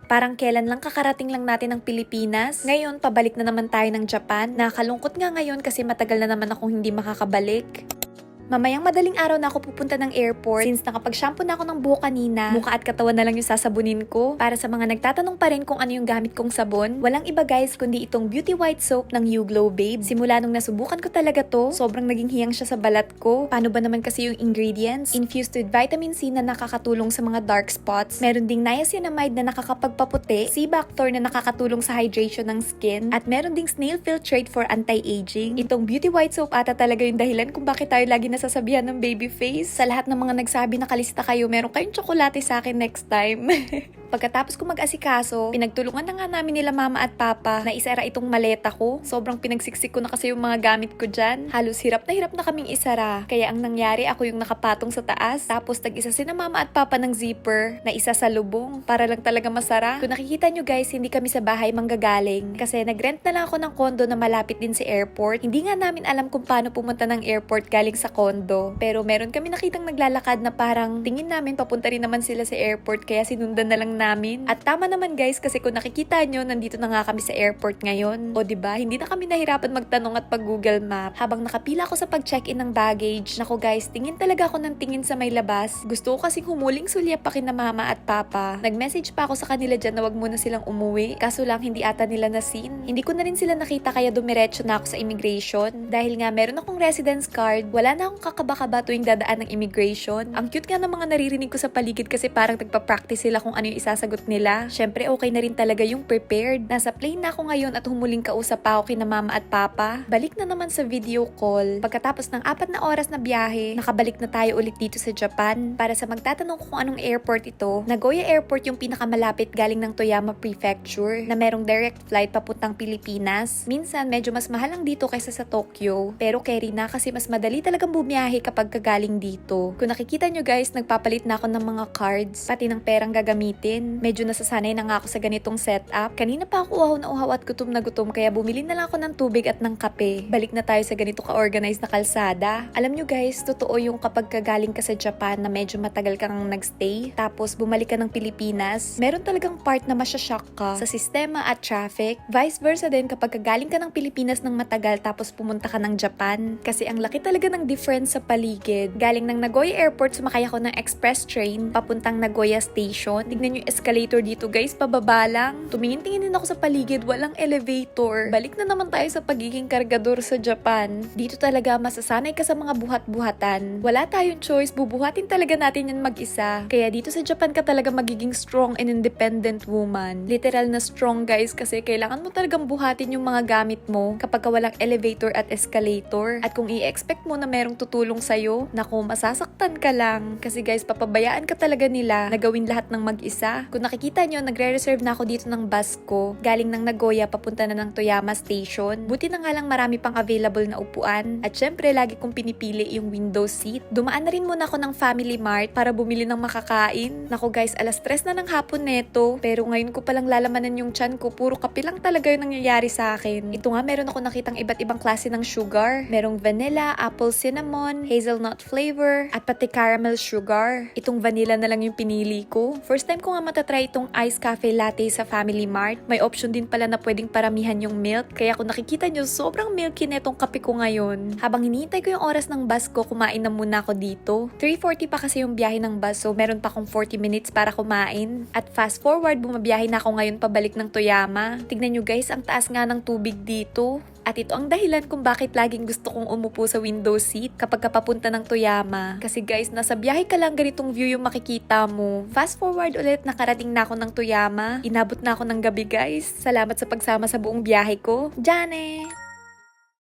Parang kailan lang kakarating lang natin ng Pilipinas. Ngayon, pabalik na naman tayo ng Japan. Nakakalungkot nga ngayon kasi matagal na naman akong hindi makakabalik. Mamayang madaling araw na ako pupunta ng airport since nakapag-shampoo na ako ng buhok kanina. Mukha at katawan na lang yung sasabunin ko. Para sa mga nagtatanong pa rin kung ano yung gamit kong sabon, walang iba guys kundi itong Beauty White Soap ng You Glow Babe. Simula nung nasubukan ko talaga to, sobrang naging hiyang siya sa balat ko. Paano ba naman kasi yung ingredients? Infused with vitamin C na nakakatulong sa mga dark spots. Meron ding niacinamide na nakakapagpaputi, C-Bactor na nakakatulong sa hydration ng skin, at meron ding snail filtrate for anti-aging. Itong Beauty White Soap ata talaga yung dahilan kung bakit tayo lagi nasasabihan ng baby face. Sa lahat ng mga nagsabi na kalista kayo, meron kayong tsokolate sa akin next time. Pagkatapos ko mag-asikaso, pinagtulungan na nga namin nila mama at papa na isara itong maleta ko. Sobrang pinagsiksik ko na kasi yung mga gamit ko dyan. Halos hirap na kaming isara. Kaya ang nangyari, ako yung nakapatong sa taas. Tapos tag-isa sina mama at papa ng zipper na isa sa lubong para lang talaga masara. Kung nakikita nyo guys, hindi kami sa bahay manggagaling. Kasi nag-rent na lang ako ng condo na malapit din sa airport. Hindi nga namin alam kung paano pumunta ng airport galing sa condo. Pero meron kami nakitang naglalakad na parang tingin namin papunta rin naman sila sa airport kaya sinundan na lang namin. At tama naman guys kasi kung nakikita nyo, nandito na nga kami sa airport ngayon. O diba, hindi na kami nahirapan magtanong at pag-Google Map. Habang nakapila ako sa pag-check-in ng baggage, nako guys, tingin talaga ako ng tingin sa may labas. Gusto ko kasing humuling sulya pa kina mama at papa. Nag-message pa ako sa kanila dyan na wag muna silang umuwi. Kaso lang hindi ata nila na-seen. Hindi ko na rin sila nakita kaya dumiretso na ako sa immigration. Dahil nga meron akong residence card, wala na akong kakaba-kaba tuwing dadaan ng immigration. Ang cute nga ng mga naririnig ko sa paligid kasi parang nagpa-practice sila kung ano yung isasagot nila. Syempre okay na rin talaga yung prepared. Nasa plane na ako ngayon at humuling kausap pa ako kina mama at papa. Balik na naman sa video call. Pagkatapos ng 4 na oras na biyahe, nakabalik na tayo ulit dito sa Japan. Para sa magtatanong kung anong airport ito, Nagoya Airport yung pinakamalapit galing ng Toyama Prefecture na merong direct flight papuntang Pilipinas. Minsan medyo mas mahal lang dito kaysa sa Tokyo, pero carry na kasi mas madali talagang bumiyahe kapag kagaling dito. Kung nakikita nyo guys, nagpapalit na ako ng mga cards, pati ng perang gagamitin. Medyo nasasanay na nga ako sa ganitong setup. Kanina pa ako uhaw na uhaw at gutom na gutom kaya bumili na lang ako ng tubig at ng kape. Balik na tayo sa ganito ka-organized na kalsada. Alam nyo guys, totoo yung kapag kagaling ka sa Japan na medyo matagal kang nagstay, tapos bumalik ka ng Pilipinas, meron talagang part na masyashock ka sa sistema at traffic. Vice versa din kapag kagaling ka ng Pilipinas ng matagal tapos pumunta ka ng Japan. Kasi ang laki talaga ng difference sa paligid. Galing ng Nagoya Airport, sumakay ako ng express train papuntang Nagoya Station. Tignan yung escalator dito guys, pababa lang. Tumingin-tingin din ako sa paligid, walang elevator. Balik na naman tayo sa pagiging kargador sa Japan. Dito talaga masasanay ka sa mga buhat-buhatan. Wala tayong choice, bubuhatin talaga natin yan mag-isa. Kaya dito sa Japan ka talaga magiging strong and independent woman. Literal na strong guys kasi kailangan mo talagang buhatin yung mga gamit mo kapag walang elevator at escalator. At kung i-expect mo na merong tutulong sa'yo, naku, masasaktan ka lang. Kasi guys, papabayaan ka talaga nila na gawin lahat ng mag-isa. Kung nakikita nyo, nagre-reserve na ako dito ng bus ko. Galing ng Nagoya, papunta na ng Toyama Station. Buti na nga lang marami pang available na upuan. At syempre, lagi kong pinipili yung window seat. Dumaan na rin muna ako ng Family Mart para bumili ng makakain. Naku guys, 3:00 na ng hapon neto. Pero ngayon ko palang lalamanan yung tiyan ko. Puro kape lang talaga yung nangyayari sa akin. Ito nga, meron ako nakitang iba't ibang klase ng sugar. Merong vanilla, apple cinnamon, hazelnut flavor, at pati caramel sugar. Itong vanilla na lang yung pinili ko. First time ko nga matatry itong iced cafe latte sa Family Mart. May option din pala na pwedeng paramihan yung milk. Kaya kung nakikita nyo, sobrang milky na itong kape ko ngayon. Habang hinihintay ko yung oras ng bus ko, kumain na muna ako dito. 3:40 pa kasi yung biyahe ng bus, so meron pa akong 40 minutes para kumain. At fast forward, bumabiyahe na ako ngayon pabalik ng Toyama. Tignan nyo guys, ang taas nga ng tubig dito. At ito ang dahilan kung bakit laging gusto kong umupo sa window seat kapag kapapunta ng Toyama. Kasi guys, nasa biyahe ka lang, ganitong view yung makikita mo. Fast forward ulit, nakarating na ako ng Toyama. Inabot na ako ng gabi guys. Salamat sa pagsama sa buong biyahe ko. Jane!